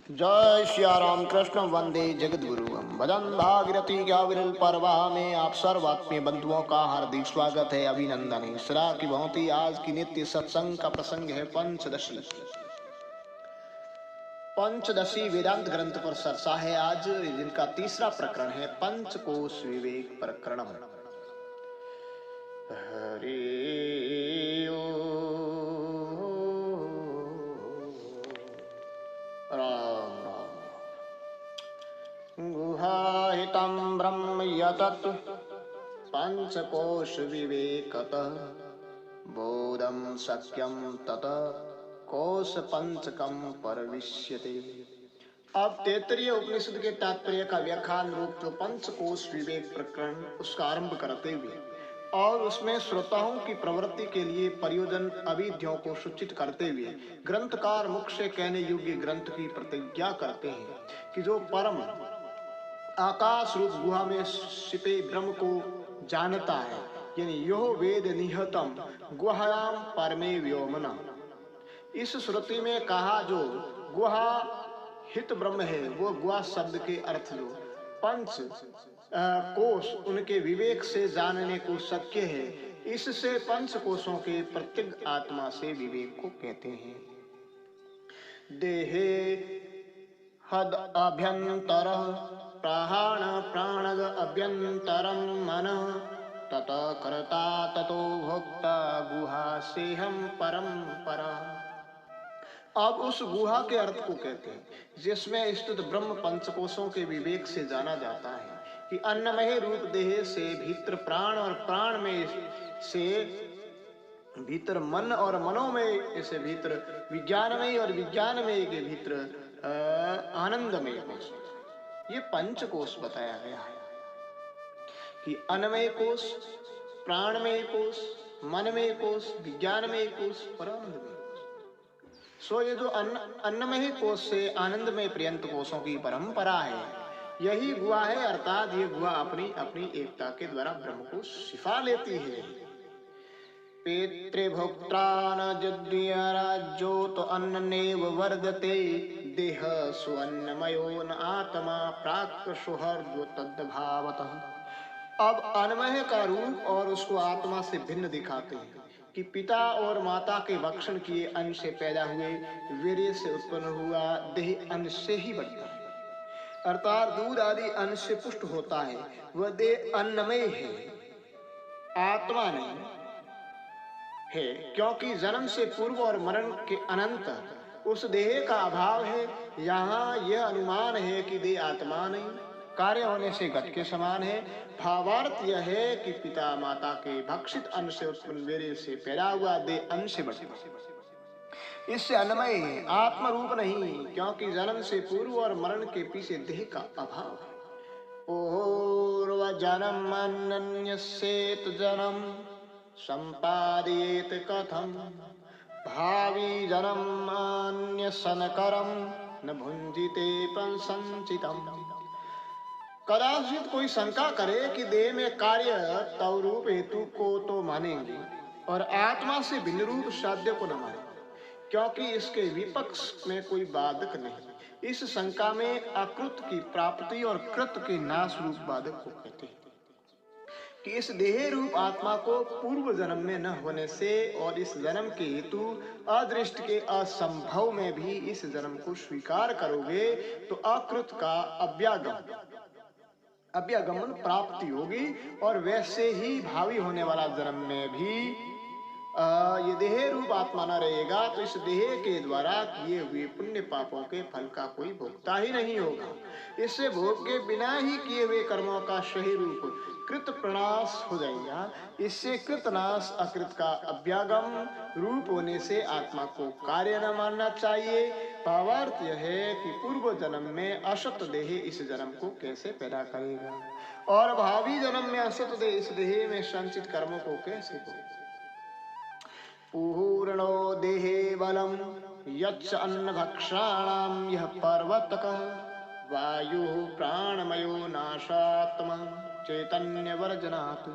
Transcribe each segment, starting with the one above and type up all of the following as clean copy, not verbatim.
जय सिया राम कृष्ण वंदे जगत गुरु भजन भागीरथी क्या विरल परवाह में आप सर्वात्मीय बंधुओं का हार्दिक स्वागत है, अभिनंदन है। सदा की भांति आज की नित्य सत्संग का प्रसंग है पंचदशी। पंचदशी वेदांत ग्रंथ पर चर्चा है आज, जिनका तीसरा प्रकरण है पंचकोश विवेक प्रकरण। हरि राम राम। गुहाहितं ब्रह्म यतत् पंचकोश विवेकतः बोधं शक्यं तत कोश पंचकम परविष्यते। अब तैत्तरीय उपनिषद के तात्पर्य का व्याख्यान रूप जो पंचकोश विवेक प्रकरण उसका आरंभ करते हुए और उसमें श्रोताओं की प्रवृत्ति के लिए प्रयोजन अविधियों को सूचित करते हुए ग्रंथकार मुख से कहने योग्य ग्रंथ की प्रतिज्ञा करते हैं कि जो परम आकाश रूप गुहा में छिपे ब्रह्म को जानता है, यानी यो वेद निहतम गुहायाम परमे व्योमना। इस श्रुति में कहा जो गुहा हित ब्रह्म है, वो गुहा शब्द के अर्थ जो पंच कोश उनके विवेक से जानने को शक्य है, इससे पंच कोशों के प्रत्येक आत्मा से विवेक को कहते हैं। देहे हद अभ्यंतर प्राण प्राणद अभ्यंतरम मन तत कर्ता ततो भोक्ता गुहा से हम परम पर। अब उस गुहा के अर्थ को कहते हैं जिसमें स्थित ब्रह्म पंचकोशों के विवेक से जाना जाता है कि अन्नमय रूप देह से भीतर प्राण और प्राण में से भीतर मन और मनोमय से भीतर विज्ञानमय और विज्ञानमय के भीतर आनंदमय कोश, ये पंचकोश बताया गया है कि अन्नमय कोश, प्राणमय कोश, मनमय कोश, विज्ञानमय कोश और आनंदमय। सो ये जो अन्नमय कोश से आनंदमय पर्यंत कोशों की परंपरा है, यही गुहा है। अर्थात ये गुहा अपनी अपनी एकता के द्वारा ब्रह्म को सिफा लेती है। पितृभोक्ता न जद्विराज्यो तो अन्ननेव वर्धते देह सुअन्नमयो न आत्मा प्राक् सुहृद तद्भावतः। अब अन्नमय का रूप और उसको आत्मा से भिन्न दिखाते हैं कि पिता और माता के भक्षण किए अन्न से पैदा हुए, वीर्य से उत्पन्न हुआ देह अन्न से ही बनता है, अर्थात दूध आदि अन्न से पुष्ट होता है। वह देह अन्नमय है, आत्मा नहीं है, क्योंकि जन्म से पूर्व और मरण के अनंत उस देह का अभाव है। यहाँ यह अनुमान है कि देह आत्मा नहीं, कार्य होने से घट के समान है। भावार्थ यह है कि पिता माता के भक्षित अन्न से उत्पन्न वीर्य से पैदा हुआ देह अन्न से बढ़ता है, इससे अन्नमय है, आत्म रूप नहीं, क्योंकि जन्म से पूर्व और मरण के पीछे देह का अभाव है। पूर्व जन्म अन्यस्येत जन्म संपादयेत कथम भावी जन्म अन्य सनकरम न भुंजिते संचितम। कदाचित कोई शंका करे कि देह में कार्य तव रूप हेतु को तो मानेंगे और आत्मा से भिन्न रूप साध्य को न मानेंगे, क्योंकि इसके विपक्ष में कोई बाधक नहीं। इस शंका में अकृत की प्राप्ति और कृत के नाश रूप बाधक को कहते हैं कि इस देह रूप आत्मा को पूर्व जन्म में न होने से और इस जन्म के हेतु अदृष्ट के असंभव में भी इस जन्म को स्वीकार करोगे तो अकृत का अभ्यागमन प्राप्ति होगी, और वैसे ही भावी होने वाला जन्म में भी ये देह रूप आत्मा न रहेगा तो इस देह के द्वारा किए हुए पुण्य पापों के फल का कोई भोगता ही नहीं होगा। इससे भोग के बिना ही किए हुए कर्मों का सही रूप कृत प्रनाश हो जाएगा। इससे कृतनाश अकृत का अभ्यागम रूप होने से आत्मा को कार्य न मानना चाहिए। भावार्थ यह है कि पूर्व जन्म में असत देह इस जन्म को कैसे पैदा करेगा और भावी जन्म में असत देह इस देह में संचित कर्मों को कैसे करेगा। पूर्णो देहे बलम यच्च अन्न भक्षाणाम यह पर्वतकः वायु प्राणमयो नाशात्मा चैतन्य वर्जनात्।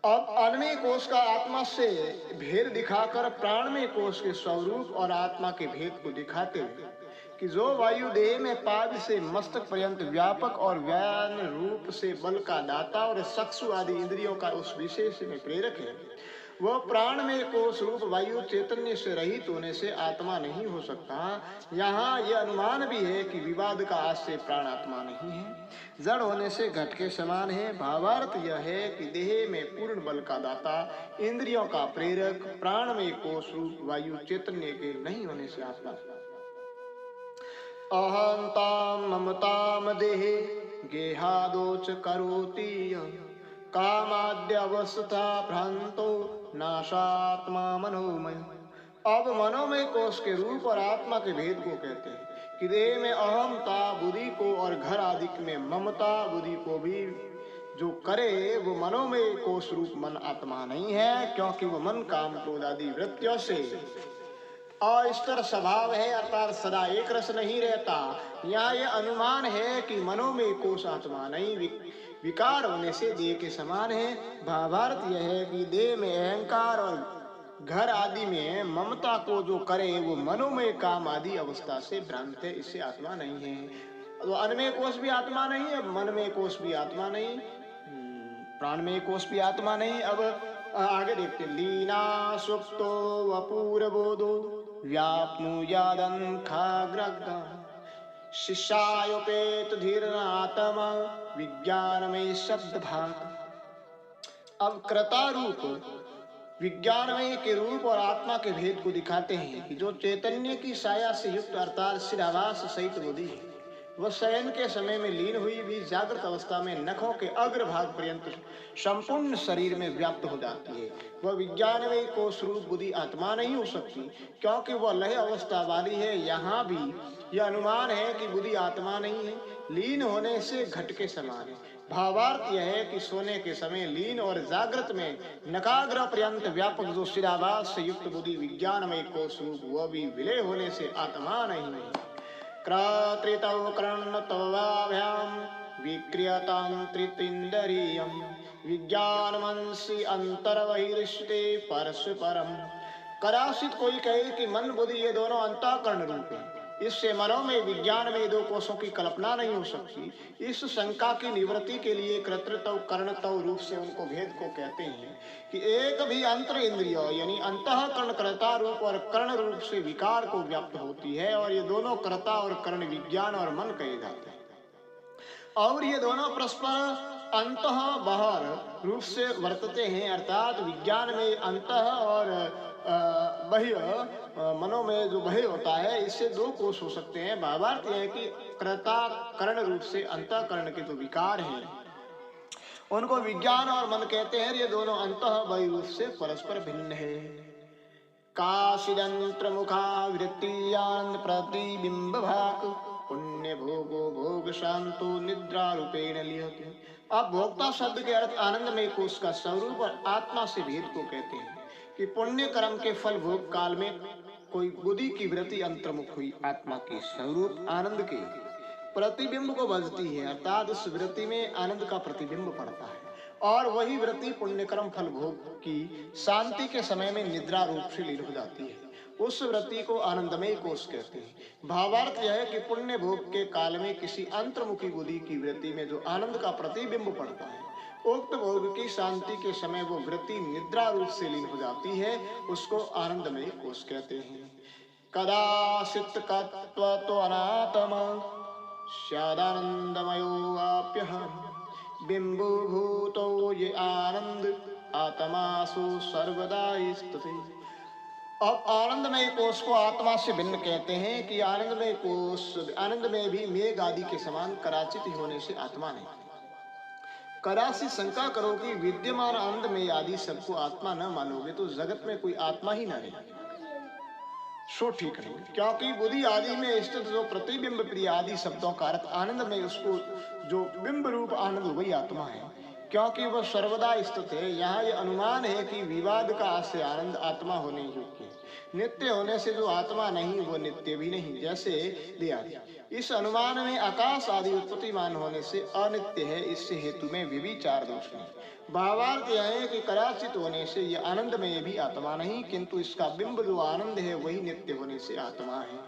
अब अन्नमय कोश का आत्मा से भेद दिखाकर प्राणमय कोश के स्वरूप और आत्मा के भेद को दिखाते हुए कि जो वायु देह में पाद से मस्तक पर्यंत व्यापक और व्यान रूप से बल का दाता और चक्षु आदि इंद्रियों का उस विशेष में प्रेरक है, वह प्राण में कोश रूप वायु चैतन्य से रहित होने से आत्मा नहीं हो सकता। यहाँ यह अनुमान भी है कि विवाद का आश्रय प्राण आत्मा नहीं है, जड़ होने से घट के समान है। भावार्थ यह है कि देह में पूर्ण बल का दाता, इंद्रियों का प्रेरक, प्राण में कोश रूप वायु चैतन्य के नहीं होने से आत्मा। अहंताम ममताम देहे गेहादोच करोति कामाद्यवस्था भ्रांतो नाशात्मा मनोमय। अब मनोमय कोश के रूप और आत्मा के भेद को कहते हैं कि देह में अहमता बुद्धि को और घर आदि में ममता बुद्धि को भी जो करे वो मनोमय कोश रूप मन आत्मा नहीं है, क्योंकि वो मन काम क्रोध आदि वृत्तियों से अस्थिर स्वभाव है, अर्थात सदा एक रस नहीं रहता। यहाँ यह अनुमान है कि मनोमय कोश आत्मा नहीं, विकार होने से देह के समान है। भावार्थ यह है कि देह में अहंकार और घर आदि में ममता को जो करे वो मनोमय काम आदि अवस्था से भ्रांत है, इससे आत्मा नहीं है। तो अन्नमय कोश भी आत्मा नहीं है, मनमय कोश भी आत्मा नहीं, प्राणमय कोश भी आत्मा नहीं। अब आगे देखते, लीना सुप्तो वपूर्वबोधो व्याप्नुयादंखाग्रग्धा शिष्यायोपेत धीरनात्मा विज्ञानमय शब्द भाग। अब कृता रूप विज्ञानमय के रूप और आत्मा के भेद को दिखाते हैं कि जो चैतन्य की साया से युक्त अर्थात सिरावास सहित बुद्धि है, वह शयन के समय में लीन हुई भी जागृत अवस्था में नखों के अग्रभाग पर्यंत संपूर्ण शरीर में व्याप्त हो जाती है। वह विज्ञानमय कोश रूप बुद्धि आत्मा नहीं हो सकती, क्योंकि वह लय अवस्था वाली है। यहाँ भी यह अनुमान है कि बुद्धि आत्मा नहीं है, लीन होने से घट के समान है। भावार्थ यह है कि सोने के समय लीन और जागृत में नकाग्र पर्यंत व्यापक जो शिरावास से युक्त बुद्धि विज्ञानमय कोश रूप, वह भी विलय होने से आत्मा नहीं है। क्रात्रितौ कर्णतवाभ्याम विक्रियतां त्रितिंदरियं विज्ञानमंसि अंतर्बहिर्ष्टे परस्परम। कदाचित कोई कहे कि मन बुद्धि ये दोनों अंतःकरण रूप है, इससे मनों में विज्ञान में दो कोशों की कल्पना नहीं हो सकती। इस शंका की निवृत्ति के लिए कर्तृत्व कर्णत्व रूप से उनको भेद को कहते हैं कि एक भी अंतर इंद्रिय यानी अंतःकरण कर्ता रूप और कर्ण रूप से विकार को व्याप्त होती है, और ये दोनों कर्ता और कर्ण विज्ञान और मन कहे जाते हैं, और ये दोनों परस्पर अंतः बाहर रूप से वर्तते हैं, अर्थात विज्ञान में अंतः और बाह्य मनों में जो बाह्य होता है, इससे दो कोश हो सकते हैं। भावार्थ यह है कि कर्ता कर्ण रूप से अंतःकरण के जो विकार हैं उनको विज्ञान और मन कहते हैं। ये दोनों अंतः बाह्य रूप से परस्पर भिन्न है। काशिदंत्र मुखा वृत्तियानंद प्रतिबिंब भाग पुण्य भोगो भोग शांतो निद्रा रूपेण लिहते। अब भोक्ता शब्द के अर्थ आनंदमय कोश का स्वरूप और आत्मा से भेद को कहते हैं कि पुण्य कर्म के फल भोग काल में कोई बुद्धि की वृत्ति अंतर्मुख हुई आत्मा के स्वरूप आनंद के प्रतिबिंब को बजती है, अर्थात उस वृत्ति में आनंद का प्रतिबिंब पड़ता है, और वही वृत्ति पुण्य कर्म फल भोग की शांति के समय में निद्रा रूप से लीन हो जाती है। उस वृत्ति को आनंदमय कोश कहते हैं। भावार्थ यह है कि पुण्य भोग के काल में किसी अंतर्मुखी बुद्धि की वृत्ति में जो आनंद का प्रतिबिंब पड़ता है, उक्त भोग की शांति के समय वो वृत्ति निद्रा रूप से लीन हो जाती है, उसको आनंदमय कोश कहते हैं। कदाचित् कत्वतो अनात्म स्यादानंदमयोऽप्यः बिंबभूतो ये आनंद आत्मासु सर्वदा स्थिते। अब आनंदमय कोश को आत्मा से भिन्न कहते हैं कि आनंदमय कोश आनंद में भी मेघ आदि के समान कदाचित ही होने से आत्मा नहीं। कदाचित शंका करो कि विद्यमान आनंद में आदि सबको आत्मा न मानोगे तो जगत में कोई आत्मा ही न रहे, सो ठीक नहीं, क्योंकि बुद्धि आदि में स्थित जो प्रतिबिंब प्रिय आदि शब्दों का अर्थ आनंद में उसको जो बिंब रूप आनंद वही आत्मा है, क्योंकि वह सर्वदा स्थित है। यहाँ यह अनुमान है कि विवाद का आश्रय आनंद आत्मा होने योग्य है। नित्य होने से जो आत्मा नहीं वो नित्य भी नहीं, जैसे दिया। इस अनुमान में आकाश आदि उत्पत्तिमान होने से अनित्य है, इससे हेतु में विचार दोष नहीं। भावार्थ यह है कि कदाचित होने से यह आनंद में भी आत्मा नहीं, किंतु इसका बिंब जो आनंद है वही नित्य होने से आत्मा है।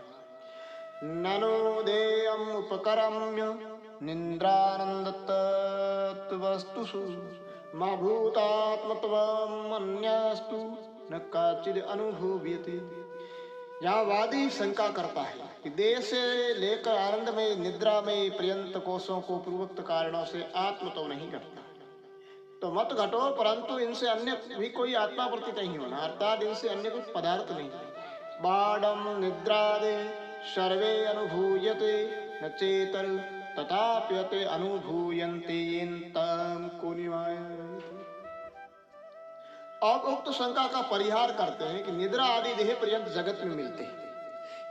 ननु देयम् उपकरम्य निन्द्रानन्दतत्त्ववस्तुषु मा भूतात्मत्वम् अन्यस्तु न काचिद् अनुभूयते। यहाँ वादी शंका करता है कि देह से लेकर आनंद में निद्रा में पर्यंत कोशों को पूर्वोक्त कारणों से आत्म तो नहीं घटता, तो मत घटो, परंतु इनसे अन्य भी कोई आत्मा प्रतीत नहीं होना, अर्थात इनसे अन्य कुछ पदार्थ नहीं। बाडम निद्रादे सर्वे अनुभूयते न चेतर तथाप्यते अनुभूयन्ते तम को निवाय। अब उक्त शंका का परिहार करते हैं कि निद्रा आदि देह पर्यंत जगत में मिलते हैं,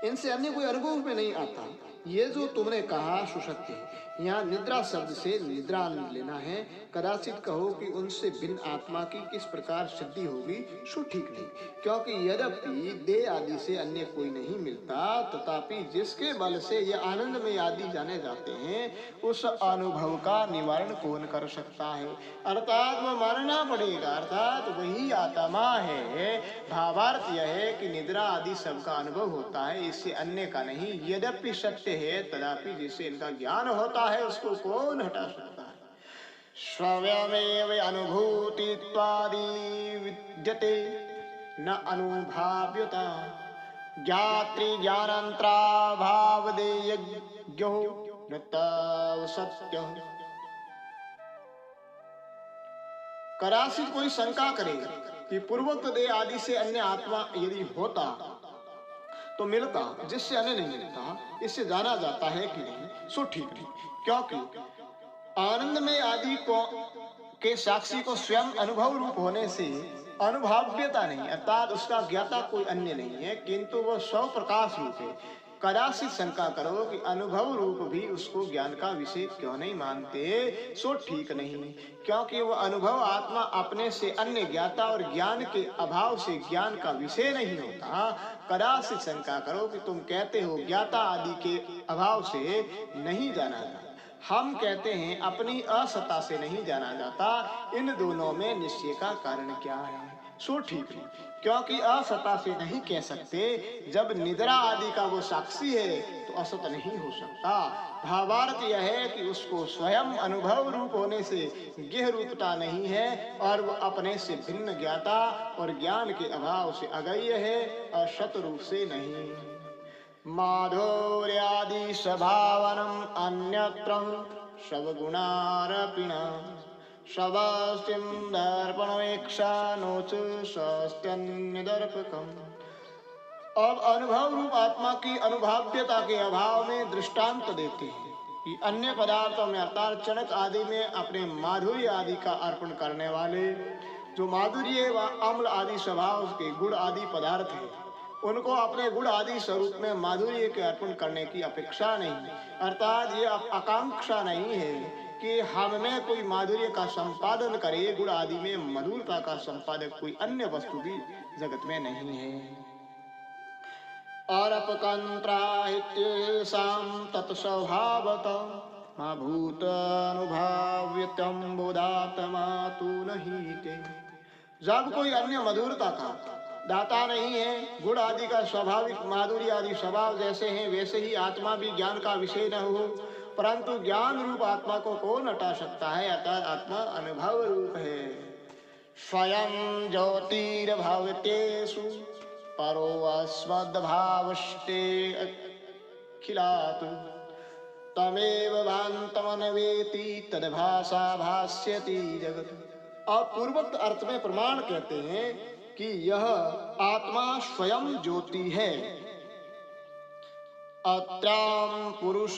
इनसे अन्य कोई अनुभव में नहीं आता। ये जो तुमने कहा सुसत्य है। यहाँ निद्रा शब्द से निद्रा लेना है। कदाचित कहो कि उनसे भिन्न आत्मा की किस प्रकार सिद्धि होगी, सो ठीक नहीं, क्योंकि यद्यपि देह आदि से अन्य कोई नहीं मिलता, तथापि जिसके बल से ये आनंद में आदि जाने जाते हैं, उस अनुभव का निवारण कौन कर सकता है? अर्थात वह मानना पड़ेगा, अर्थात वही आत्मा है। भावार्थ यह है कि निद्रा आदि सबका अनुभव होता है, इससे अन्य का नहीं। यद्यपि सत्य है, तथापि जिससे इनका ज्ञान होता है उसको कौन हटा सकता है? स्वयमेव अनुभूतित्वादि विद्यते न अनुभाव्यता ज्ञात्री ज्ञानांतराभावदेयज्ञो न तव सत्य। कदाचित कोई शंका करे कि पूर्वोक्त देह आदि से अन्य आत्मा यदि होता तो मिलता, जिससे अन्य नहीं मिलता, इससे जाना जाता है कि नहीं, सो ठीक नहीं, क्योंकि आनंद में आदि को के साक्षी को स्वयं अनुभव रूप होने से अनुभाव्यता नहीं, अर्थात उसका ज्ञाता कोई अन्य नहीं है, किंतु वह स्व प्रकाश रूप है। कदाचित शंका करो कि अनुभव रूप भी उसको ज्ञान का विषय क्यों नहीं मानते, सो ठीक नहीं, क्योंकि वह अनुभव आत्मा अपने से अन्य ज्ञाता और ज्ञान के अभाव से ज्ञान का विषय नहीं होता। कदाचित शंका करो कि तुम कहते हो ज्ञाता आदि के अभाव से नहीं जाना जाता, हम कहते हैं अपनी असत्ता से नहीं जाना जाता। इन दोनों में निश्चय का कारण क्या है? सो ठीक है, क्योंकि असत्ता से नहीं कह सकते। जब निद्रा आदि का वो साक्षी है तो असत नहीं हो सकता। भावार्थ यह है कि उसको स्वयं अनुभव रूप होने से गेह रूपता नहीं है, और वो अपने से भिन्न ज्ञाता और ज्ञान के अभाव से अगेय है, असत रूप से नहीं। माधुर्यादि स्वभावनम अन्यत्र शवगुणारपिण शवस्तिं दर्पणवेक्षा नोच सस्त्यन्यदर्पकम्। अब अनुभव रूप आत्मा की अनुभाव्यता के अभाव में दृष्टांत देते हैं कि अन्य पदार्थों में अर्थात चणक आदि में अपने माधुर्य आदि का अर्पण करने वाले, जो माधुर्य व अम्ल आदि स्वभाव के गुण आदि पदार्थ है, उनको अपने गुण आदि स्वरूप में माधुर्य के अर्पण करने की अपेक्षा नहीं, अर्थात ये आकांक्षा नहीं है कि हम में कोई माधुर्य का संपादन करे। गुण आदि में मधुरता का संपादक कोई अन्य वस्तु भी जगत में नहीं है। अरपकंत्राहित्येषां तत्स्वभावतः मा भूतानुभाव्यतं बोधात्मा तु नहि ते। जब कोई अन्य मधुरता का दाता नहीं है, गुण आदि का स्वाभाविक माधुर्य आदि स्वभाव जैसे हैं, वैसे ही आत्मा भी ज्ञान का विषय न हो, परंतु ज्ञान रूप आत्मा को कौन हटा सकता है? अर्थात आत्मा अनुभव रूप है। स्वयं ज्योतिर्भवत्येषु परो अस्मद्भावस्ते अखिलात् तमेव भान्तमनवेति तद्भासा भास्यति जगत्। अब पूर्वोक्त अर्थ में प्रमाण कहते हैं कि यह आत्मा स्वयं ज्योति है। अत्राम पुरुष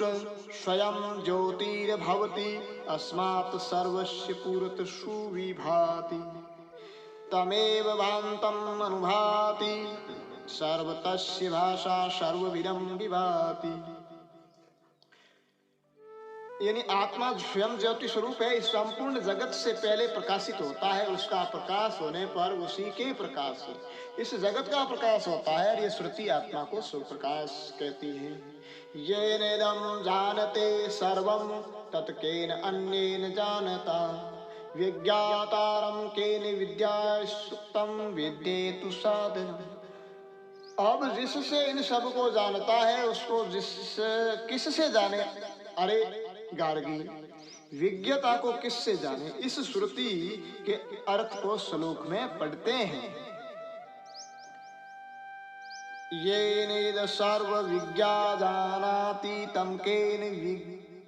स्वयं ज्योतिर्भवति अस्मात् सर्वस्य पुरत सुविभाति तमेव भान्तम् अनुभाति सर्वतस्य भाषा सर्वविदं विभाति। यानी आत्मा स्वयं ज्योति स्वरूप है, इस संपूर्ण जगत से पहले प्रकाशित होता है, उसका प्रकाश होने पर उसी के प्रकाश से इस जगत का प्रकाश होता है, और ये श्रुति आत्मा को सुप्रकाश कहती है। ये नेदम जानते सर्वम तत्केन अन्येन जानता विज्ञातारं केन विद्या सुक्तं विद्येतु साधनम्। अब जिससे इन सब को जानता है उसको किससे जाने? अरे गार्गी, विज्ञता को किससे जाने? इस श्रुति के अर्थ को श्लोक में पढ़ते हैं। ये नेद सर्व विज्ञा जानाति तम केन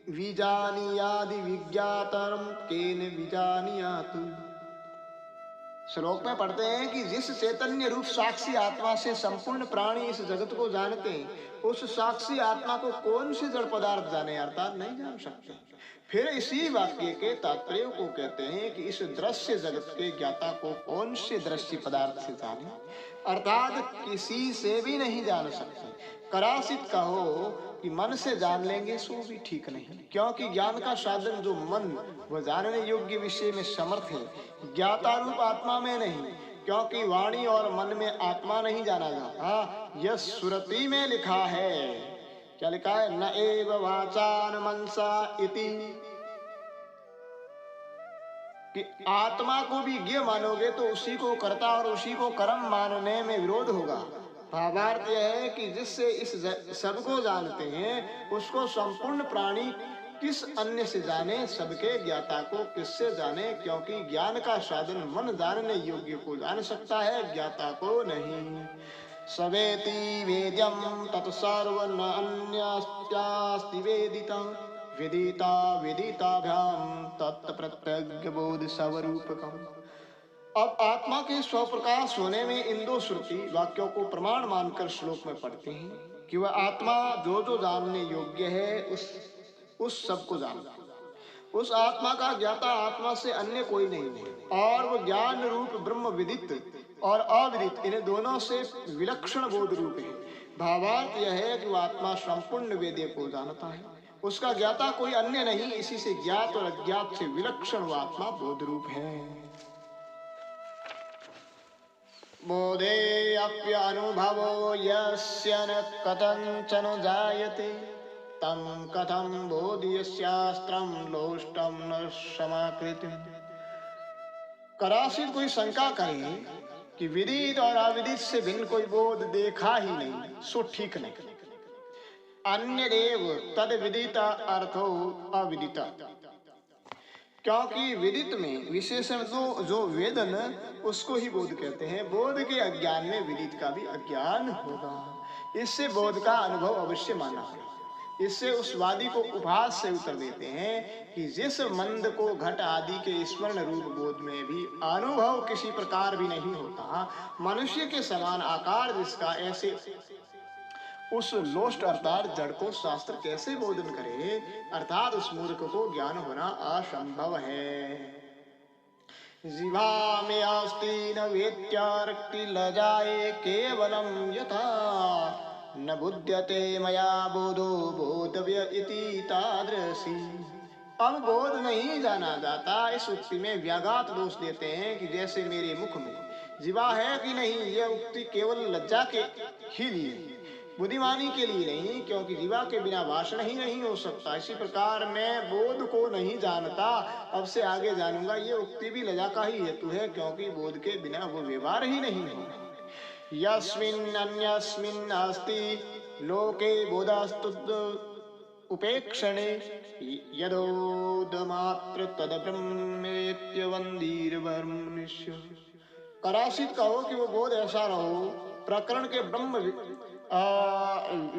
विजानीयादि विज्ञातरम केन विजानीयातु। श्लोक में पढ़ते हैं कि जिस चैतन्य रूप साक्षी आत्मा से संपूर्ण प्राणी इस जगत को जानते हैं, उस साक्षी आत्मा को कौन से जड़ पदार्थ जाने, अर्थात नहीं जान सकते। फिर इसी वाक्य के तात्पर्य को कहते हैं कि इस दृश्य जगत के ज्ञाता को कौन से दृश्य पदार्थ से जाने, अर्थात किसी से भी नहीं जान सकते। करासित कहो कि मन से जान लेंगे सो भी ठीक नहीं, क्योंकि ज्ञान का साधन जो मन वह जानने योग्य विषय में समर्थ है, ज्ञाता रूप आत्मा में नहीं, क्योंकि वाणी और मन में आत्मा नहीं जाना जाता। यह श्रुति में लिखा है। क्या लिखा है? न एव वाचा न मनसा इति, कि आत्मा को भी ज्ञ मानोगे तो उसी को कर्ता और उसी को कर्म मानने में विरोध होगा। भावार्थ यह है कि जिससे इस सबको जानते हैं उसको संपूर्ण प्राणी किस अन्य से जाने, सबके ज्ञाता को किससे जाने, क्योंकि ज्ञान का साधन मन जानने योग्य को जान सकता है, ज्ञाता को नहीं। सवेति वेद्यम तत्सर्व न अन्यस्त्यास्ति वेदितम् विदिता विदिताभ्याम तत्प्रत्यज्ञ बोध स्वरूपकम्। अब आत्मा के स्वप्रकाश होने में इन दो श्रुति वाक्यों को प्रमाण मानकर श्लोक में पढ़ते हैं कि वह आत्मा जो जो जानने योग्य है उस सब को जानता है। उस आत्मा का ज्ञाता आत्मा से अन्य कोई नहीं है, और वह ज्ञान रूप ब्रह्म विदित और अविदित इन दोनों से विलक्षण बोध रूप है। भावार्थ यह है कि वह आत्मा संपूर्ण वेद्य को जानता है, उसका ज्ञाता कोई अन्य नहीं, इसी से ज्ञात और अज्ञात से विलक्षण वह आत्मा बोध रूप है। बोधे अप्यनुभवो यस्य न कथंचन जायते तम कथम बोधयस्यास्त्रम लोष्टम न समाकृति। करासित कोई शंका करे कि विदित और अविदित से भिन्न कोई बोध देखा ही नहीं सो ठीक नहीं। अन्य देव तद विदिता अर्थो अविदिता, क्योंकि विदित में विशेषण जो वेदन उसको ही बोध कहते हैं। बोध के अज्ञान में विदित का भी अज्ञान होगा, इससे बोध का अनुभव अवश्य माना है। इससे उस वादी को उपहास से उत्तर देते हैं कि जिस मंद को घट आदि के स्मरण रूप बोध में भी अनुभव किसी प्रकार भी नहीं होता, मनुष्य के समान आकार जिसका, ऐसे उस लोष्ट अर्थात जड़ को शास्त्र कैसे बोधन करे, अर्थात उस मूर्ख को ज्ञान होना असंभव है। जीवा में अस्ति न वेत्यार्ति लजाए केवलम यथा न बुध्यते मया बोधो बोधव्य इति तादृशी। अब बोध नहीं जाना जाता, इस उक्ति में व्याघात दोष देते हैं कि जैसे मेरे मुख में जीवा है कि नहीं, यह उक्ति केवल लज्जा के ही लिए, बुद्धिमानी के लिए नहीं, क्योंकि जीवा के बिना भाषण ही नहीं हो सकता। इसी प्रकार मैं बोध को नहीं जानता, अब से आगे जानूंगा, ये उक्ति भी लज्जा का ही हेतु है, क्योंकि बोध के बिना वो व्यवहार ही नहीं है। यस्मिन् अन्यस्मिन् अस्ति लोके बोधास्तु उपेक्षणे यदोदमात्र तद ब्रह्मेत्यवन्दिर्वर्मनिष्य। करासित कहो कि वो बोध ऐसा रहो, प्रकरण के ब्रह्म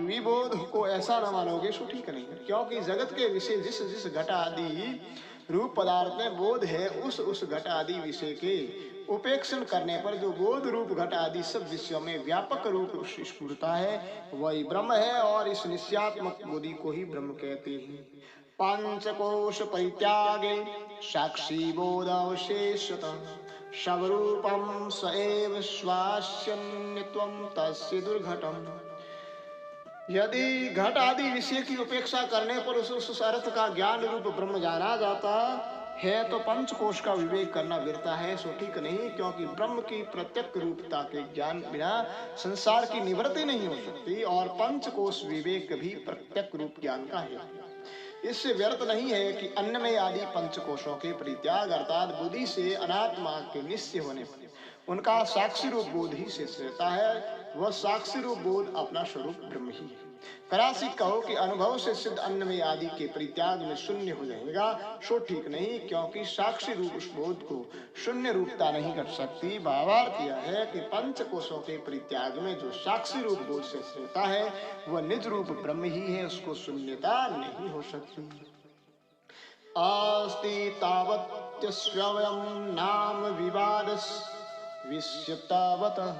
विबोध को ऐसा न मानोगे सो ठीक नहीं, क्योंकि जगत के विषय जिस जिस घट आदि रूप पदार्थ में बोध है, उस घट आदि विषय के उपेक्षण करने पर जो बोध रूप घट आदि सब विषयों में व्यापक रूप स्फुरता है वही ब्रह्म है, और इस निश्चयात्मक बोधि को ही ब्रह्म कहते हैं। पंचकोश परित्यागे साक्षी बोधावशेषतः स्वरूपम स एव स्वास्यन्यत्वं तस्य दुर्घटम। यदि घट आदि विषय की उपेक्षा करने पर उस अर्थ का ज्ञान रूप ब्रह्म जाना जाता है तो पंचकोश का विवेक करना व्यर्थ है सो ठीक नहीं, क्योंकि ब्रह्म की प्रत्यक्ष रूपता के ज्ञान बिना संसार की निवृत्ति नहीं हो सकती, और पंचकोश विवेक भी प्रत्यक्ष रूप ज्ञान का है। इससे व्यर्थ नहीं है कि अन्नमय आदि पंचकोशों के परित्याग अर्थात बुद्धि से अनात्मा के निश्चय होने पर उनका साक्षी रूप बोध ही शेष रहता है, वह साक्षी रूप बोध अपना स्वरूप ब्रह्म ही है। कदाचित कहो कि अनुभव से सिद्ध अन्नमय आदि के परित्याग में शून्य हो जाएगा, सो ठीक नहीं, क्योंकि साक्षी रूप उस बोध को शून्य रूपता नहीं कर सकती। भावार्थ यह है कि पंच कोशों के परित्याग में जो साक्षी रूप बोध से रहता है वह निज रूप ब्रह्म ही है, उसको शून्यता नहीं हो सकती। अस्ति तावत् स्वयं नाम विवादस् विश्यतावतः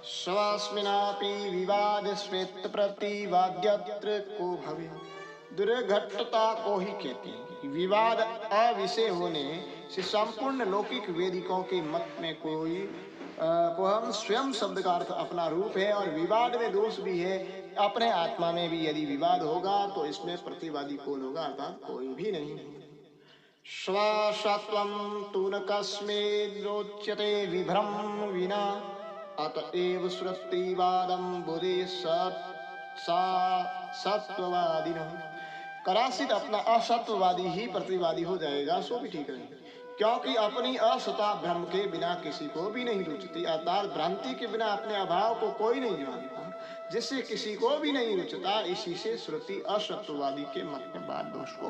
स्वस्मिनापि विवादस्वेत् प्रतिवाद्यत्र को भवे। दुर्घटता को ही कहते हैं कि विवाद अविषय होने से संपूर्ण लौकिक वेदिकों के मत में कोई को हम स्वयं शब्द का अर्थ अपना रूप है और विवाद में दोष भी है। अपने आत्मा में भी यदि विवाद होगा तो इसमें प्रतिवादी कौन होगा, अर्थात कोई भी नहीं। स्वसत्वं तु न कस्मिंश्चिते विभ्रम विना अतएव श्रुतिवादं बुद्धि सत्ववादिनः। कदाचित अपना असत्ववादी ही प्रतिवादी हो जाएगा, सो भी ठीक नहीं, क्योंकि अपनी असता ब्रह्म के बिना किसी को भी नहीं रुचती, अर्थात भ्रांति के बिना अपने अभाव को कोई नहीं जानता, जिससे किसी को भी नहीं रुचता। इसी से श्रुति असत्ववादी के मत में बात दोष को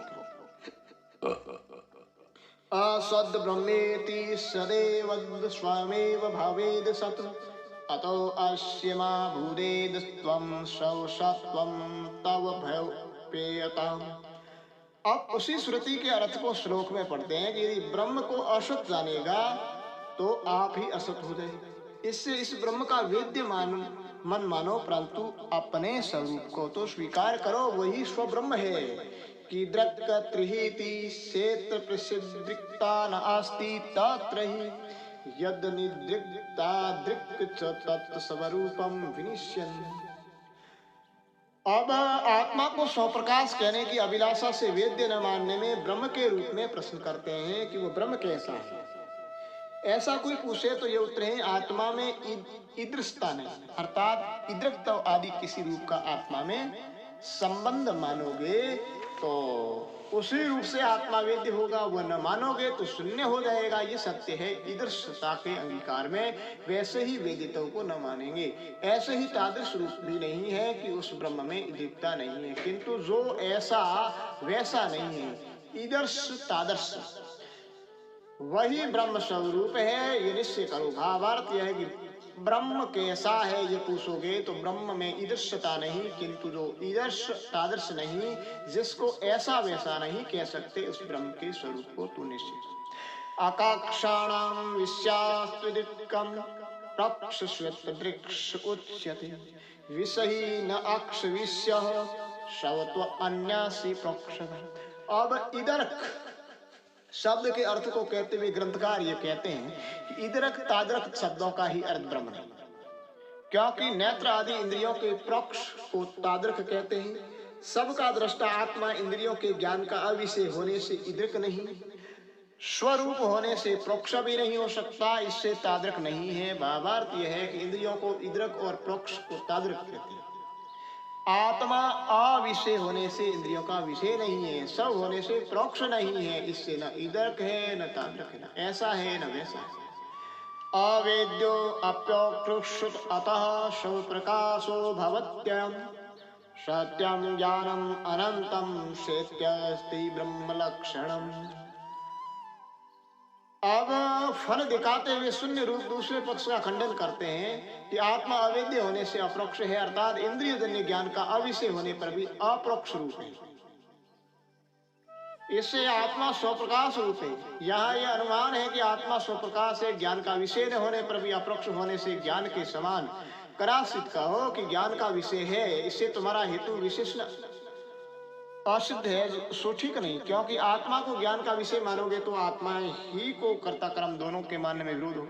असद ब्रह्मेति सदैव स्वमेव भवेद सत् अतो अस्य मा भूदेद त्वं सत्वं तव भवेयताम्। अब उसी श्रुति के अर्थ को श्लोक में पढ़ते हैं कि यदि ब्रह्म को असत जानेगा तो आप ही असत हो जाए। इससे इस ब्रह्म का वेद्य मन मानो, परंतु अपने स्वरूप को तो स्वीकार करो, वही स्वब्रह्म है। कि दृक् त्रिहिति क्षेत्र प्रसिद्धिक्ता न आस्ति तत्र हि यद निदृक्ता दृक् च तत्स्वरूपम विनिश्यन्। अब आत्मा को स्वप्रकाश कहने की अभिलाषा से वेद्य न मानने में ब्रह्म के रूप में प्रश्न करते हैं कि वो ब्रह्म कैसा है। ऐसा कोई पूछे तो ये उत्तर है, आत्मा में ईदृशता नहीं, अर्थात ईदृक्ता आदि किसी रूप का आत्मा में संबंध मानोगे तो उसी रूप से आत्मा वेद्य होगा, वह न मानोगे तो शून्य हो जाएगा। ये सत्य है ईदृशता के अंगीकार में। वैसे ही वेदितों को न मानेंगे। ऐसे ही तादृश रूप भी नहीं है कि उस ब्रह्म में ईदृक्ता नहीं है, किंतु जो ऐसा वैसा नहीं है, ईदर्श तादर्श वही ब्रह्म स्वरूप है, ये निश्चय करो। भावार्थ यह है कि ब्रह्म कैसा है ये पूछोगे तो ब्रह्म में ईदृशता नहीं, किंतु जो ईदर्श तादर्श नहीं, जिसको ऐसा वैसा नहीं कह सकते, उस ब्रह्म के स्वरूप को तू निश्चय। आकाक्षाणां विश्यास्त्विदिक्कं प्रक्षश्वेतदृक्ष उच्यते विषही न अक्ष विषयः शवत्व अन्यासि प्रोक्षः। अब इदर्क शब्द के अर्थ को कहते हुए ग्रंथकार ये कहते हैं कि इदरक तादरक शब्दों का ही अर्थ ब्रह्म है, क्योंकि नेत्र आदि इंद्रियों के प्रोक्ष को तादरक कहते हैं। सबका दृष्टा आत्मा इंद्रियों के ज्ञान का अविषय होने से इदरक नहीं, स्वरूप होने से प्रोक्ष भी नहीं हो सकता, इससे तादरक नहीं है। भावार्थ यह है कि इंद्रियों को इदरक और प्रोक्ष को तादरक कहते हैं। आत्मा अविषय होने से इंद्रियों का विषय नहीं है, सब होने से प्रोक्ष नहीं है, इससे न इदरक है न तादरक है, न ऐसा है न वैसा है। अवेद्यो अप्योक्षुत अतः स्वप्रकाशो भवत्ययम् सत्यं ज्ञानम् अनंतं शेत्यस्ति ब्रह्म लक्षणम्। अब फल दिखाते हुए शून्य रूप दूसरे पक्ष का खंडन करते हैं कि आत्मा अवेद्य होने से अप्रोक्ष है, अर्थात इंद्रियजन्य ज्ञान का अविषय होने पर भी अप्रोक्ष रूप है। इससे आत्मा स्वप्रकाश रूप है। यहाँ यह अनुमान है कि आत्मा स्वप्रकाश है, ज्ञान का विषय न होने पर भी अप्रोक्ष होने से ज्ञान के समान। कदाचित कहो कि ज्ञान का विषय है, इससे तुम्हारा हेतु विशेष असिद्ध है, सो ठीक नहीं, क्योंकि आत्मा को ज्ञान का विषय मानोगे तो आत्मा ही को कर्ता कर्म दोनों के मानने में विरोध हो।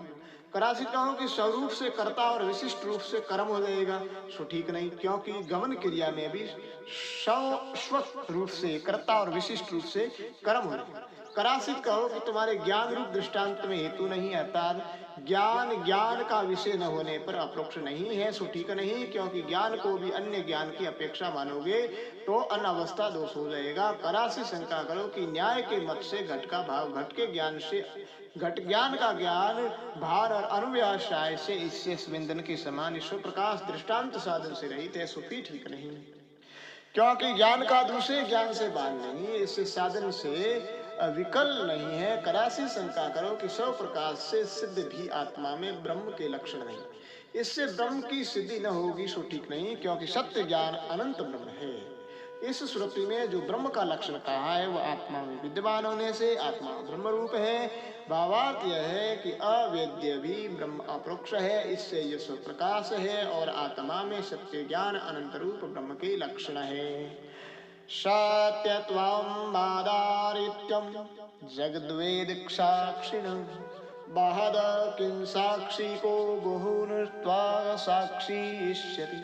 कदाचित कहो कि स्वरूप से कर्ता और विशिष्ट रूप से कर्म हो जाएगा, सो ठीक नहीं, क्योंकि गमन क्रिया में भी शाश्वत रूप से कर्ता और विशिष्ट रूप से कर्म हो रहे। करासित कहो कि तुम्हारे ज्ञान रूप दृष्टांत में हेतु नहीं, अर्थात ज्ञान का विषय न होने पर अप्रोक्ष नहीं है, सो ठीक नहीं, क्योंकि ज्ञान को भी अन्य ज्ञान की अपेक्षा मानोगे तो अनवस्था दोष हो जाएगा। करासी शंका करो कि न्याय के मत से घट का भाव घट के ज्ञान से घट ज्ञान का ज्ञान भार और अनुव्यासाय से इससे स्विंदन के समान ईश्वर प्रकाश दृष्टांत साधन से रहित है, सो ठीक नहीं, क्योंकि ज्ञान का दूसरे ज्ञान से बांध नहीं, इससे साधन से विकल नहीं है। करासी शंका करो कि स्व प्रकाश से सिद्ध भी आत्मा में ब्रह्म के लक्षण नहीं, इससे ब्रह्म की सिद्धि न होगी, सो ठीक नहीं, क्योंकि सत्य ज्ञान अनंत ब्रह्म है। इस श्रुति में जो ब्रह्म का लक्षण कहा है वह आत्मा में विद्यमान होने से आत्मा ब्रह्म रूप है। भावार्थ यह है कि अवेद्य भी ब्रह्म अपरोक्ष है, इससे यह स्व प्रकाश है और आत्मा में सत्य ज्ञान अनंत रूप ब्रह्म के लक्षण है। सत्यत्वं बादारित्यं जगद्वेद साक्षिणं बाहद किं साक्षी को बहुनत्वा साक्षी इष्यति।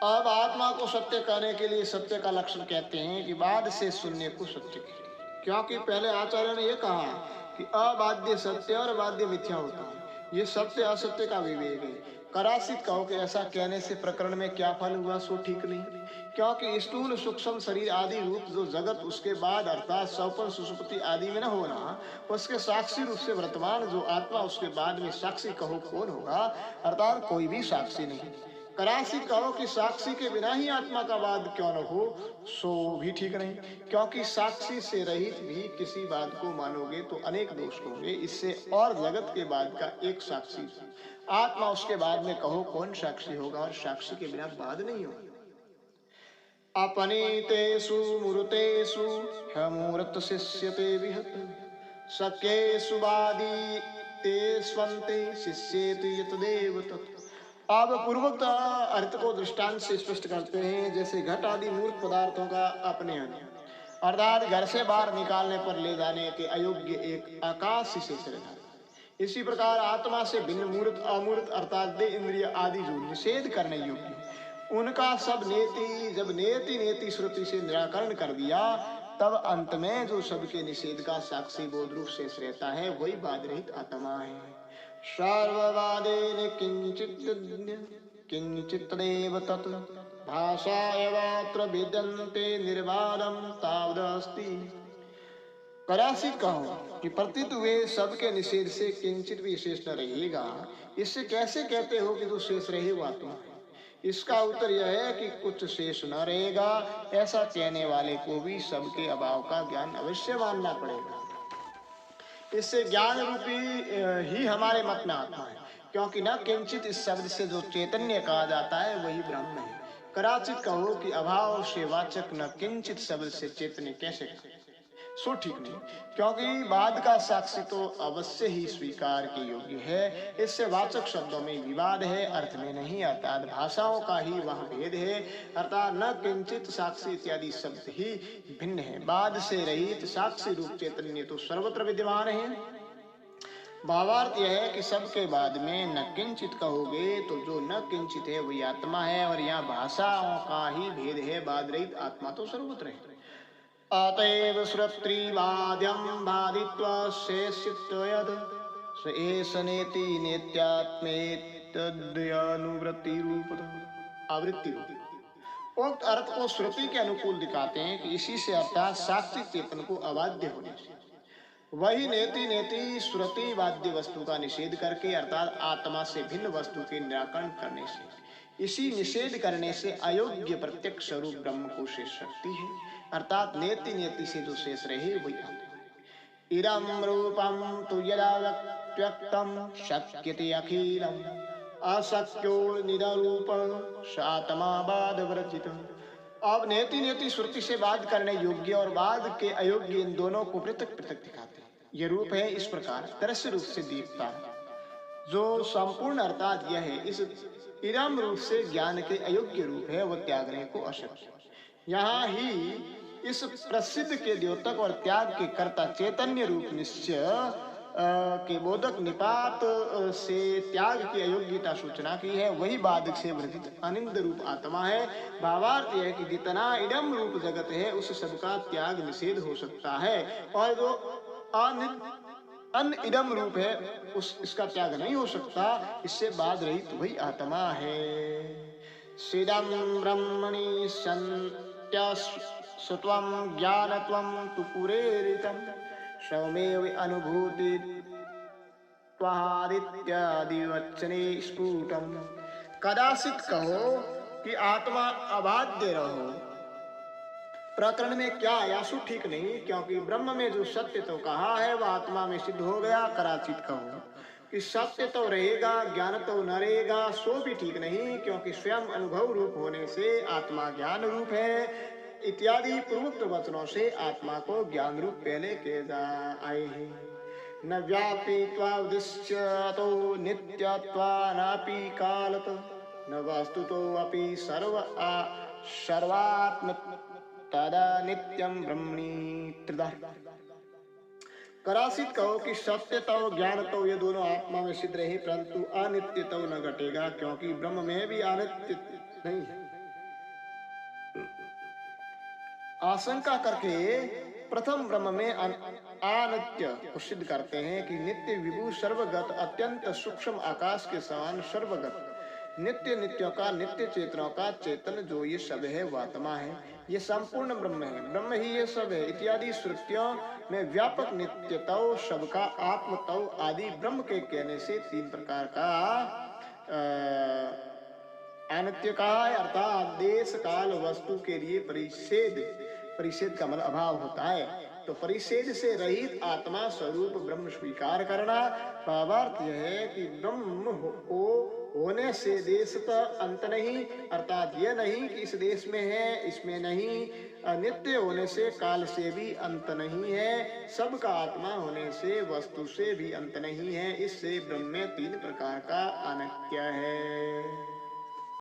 अब आत्मा को सत्य कहने के लिए सत्य का लक्षण कहते हैं कि बाद से शून्य को सत्य कहते, क्योंकि पहले आचार्य ने यह कहा कि अबाध्य सत्य और बाध्य मिथ्या होता है, ये सत्य असत्य का विवेक है। करासित कहो कि ऐसा कहने से प्रकरण में क्या फल हुआ, सो ठीक नहीं, क्योंकि स्थूल सूक्ष्म शरीर आदि रूप जो जगत उसके बाद अर्थात स्वप्न सुषुप्ति आदि में न होना, उसके साक्षी रूप से वर्तमान जो आत्मा उसके बाद में साक्षी कहो कौन होगा, अर्थात कोई भी साक्षी नहीं। करासित कहो कि साक्षी के बिना ही आत्मा का वाद क्यों न हो, सो भी ठीक नहीं, क्योंकि साक्षी से रहित भी किसी बात को मानोगे तो अनेक दोष होंगे, इससे और जगत के बाद का एक साक्षी आत्मा उसके बाद में कहो कौन साक्षी होगा, और साक्षी के बिना बाद नहीं होगा। अपनीतेषु मूर्तेषु हमूर्त शिष्यते विहत सख्येषु वादी ते स्वन्ते शिष्येति यतदेव तत्। अब पूर्वोक्त अर्थ को दृष्टांत से स्पष्ट करते हैं, जैसे घट आदि मूर्त पदार्थों का अपने अर्थात घर से बाहर निकालने पर ले जाने के अयोग्य एक आकाश से रहता, इसी प्रकार आत्मा से भिन्न मूर्त अमूर्त अर्थात दे इंद्रिय आदि जो निषेध करने योग्य उनका सब नेति जब नेति श्रुति से निराकरण कर दिया, तब अंत में जो सबके निषेध का साक्षी बोध रूप शेष रहता है वही बाध रहित आत्मा है। सर्ववादेन किंचित देव तत् भाषायवात्र विद्यन्ते निर्वादं तावदस्ति। करासित कहो कि प्रतीत हुए सबके निषेध से किंचित भी शेष न रहेगा, इससे कैसे कहते हो कि जो शेष रहे वो आत्मा है? इसका उत्तर यह है कि कुछ शेष न रहेगा, ऐसा कहने वाले को भी सबके अभाव का ज्ञान अवश्य मानना पड़ेगा। इससे ज्ञान रूपी ही हमारे मत में आता है, क्योंकि न किंचित इस शब्द से जो चैतन्य कहा जाता है वही ब्रह्म है। कराचित कहो कि अभाव से वाचक न किंचित शब्द से चैतन्य कैसे कहे, सो ठीक नहीं, क्योंकि बाद का साक्षी तो अवश्य ही स्वीकार के योग्य है। इससे वाचक शब्दों में विवाद है, अर्थ में नहीं, अर्थात भाषाओं का ही वह भेद है, अर्थात न किंचित साक्षी इत्यादि शब्द ही भिन्न है। बाद से रहित साक्षी रूप चैतन्य तो सर्वत्र विद्यमान है। भावार्थ यह है कि सबके बाद में न किंचित कहोगे तो जो न किंचित है वही आत्मा है, और यहाँ भाषाओं का ही भेद है, बाद रहित आत्मा तो सर्वत्र है। अतएव श्रोत्रिवाद्यं बाधित्वा शेषित्व यद् स एष नेति नेत्यात्मेतद्यानुवृत्ति रूपतः आवृत्ति रूप। उक्त अर्थ को श्रुति के अनुकूल दिखाते हैं कि इसी से अर्थात साक्षी चेतन को अबाध्य होने से, वही नेति श्रुति वाद्य वस्तु का निषेध करके अर्थात आत्मा से भिन्न वस्तु के निराकरण करने से, इसी निषेध करने से अयोग्य प्रत्यक्ष स्वरूप ब्रह्म को शेष शक्ति है, अर्थात नेति से जो शेष रहे वही आत्मा है। इदं रूपं तु यदा व्यक्तं शक्यते अखिलम् अशक्यो निरूपं सात्मा बाधवर्जित। अब नेति श्रुति से बाध करने योग्य और बाध के अयोग्य इन दोनों को पृथक पृथक दिखाते हैं। यह रूप है इस प्रकार दृश्य रूप से दिखता है, जो संपूर्ण अर्थात यह है इस इदम रूप से ज्ञान के अयोग्य रूप है, वह त्यागने को अशक्य। यहाँ ही इस प्रसिद्ध के द्योतक और त्याग के कर्ता चैतन्य रूप निश्चय के बोधक निपात से त्याग की अयोग्यता सूचना की है, वही बाधक से वर्जित अनिंद रूप आत्मा है। भावार्थ यह है कि जितना इदम रूप जगत है उस सबका त्याग निषेध हो सकता है, और जो अन इदम रूप है इसका त्याग नहीं हो सकता, इससे बाध रहित वही आत्मा है। सिदं ब्रह्मणि सत्यस्त्वं ज्ञानत्वं तु पुरेरितं सौमेव अनुभूति त्वादित्यादिवचने स्फुटम्। कदाचित कहो कि आत्मा अबाध्य रहो, प्रकरण में क्या आयासु ठीक नहीं, क्योंकि ब्रह्म में जो सत्य तो कहा है वह आत्मा में सिद्ध हो गया। कदाचित कहो कि सत्य तो रहेगा ज्ञान तो न रहेगा, सो भी ठीक नहीं, क्योंकि स्वयं अनुभव रूप होने से आत्मा ज्ञान रूप है। इत्यादि पूर्वोक्त वचनों से आत्मा को ज्ञान रूप पहले के जा आए हैं। न व्यापित्वादिश्यतो नित्यत्वानापि कालत न वस्तुतो अपि सर्वात्म तदा नित्यं ब्रह्मणि त्रिधा। कदाचित कहो कि सत्य तो ज्ञान तो ये दोनों आत्मा में सिद्ध रहे, परंतु अनित्य तो न घटेगा, क्योंकि ब्रह्म में भी अनित्य नहीं है। आशंका करके प्रथम ब्रह्म में अनित्य को सिद्ध करते हैं कि नित्य विभू सर्वगत अत्यंत सूक्ष्म आकाश के समान सर्वगत नित्य नित्यों का नित्य चेतनों का चेतन जो ये सब है वो आत्मा है, ये संपूर्ण ब्रह्म है, ब्रह्म ही ये सब है। इत्यादि श्रुतियों में व्यापक नित्यतव सबका आत्मतव आदि ब्रह्म के कहने से तीन प्रकार का अनित्य कहा है, अर्थात देश काल वस्तु के लिए परिच्छेद का मतलब अभाव होता है। तो परिच्छेद से रहित आत्मा स्वरूप ब्रह्म स्वीकार करना। भावार्थ यह है कि ब्रह्म होने से देश का अंत नहीं, अर्थात यह नहीं कि इस देश में है इसमें नहीं, अनित्य होने से काल से भी अंत नहीं है, सबका आत्मा होने से वस्तु से भी अंत नहीं है। इससे ब्रह्म में तीन प्रकार का अनित्य है।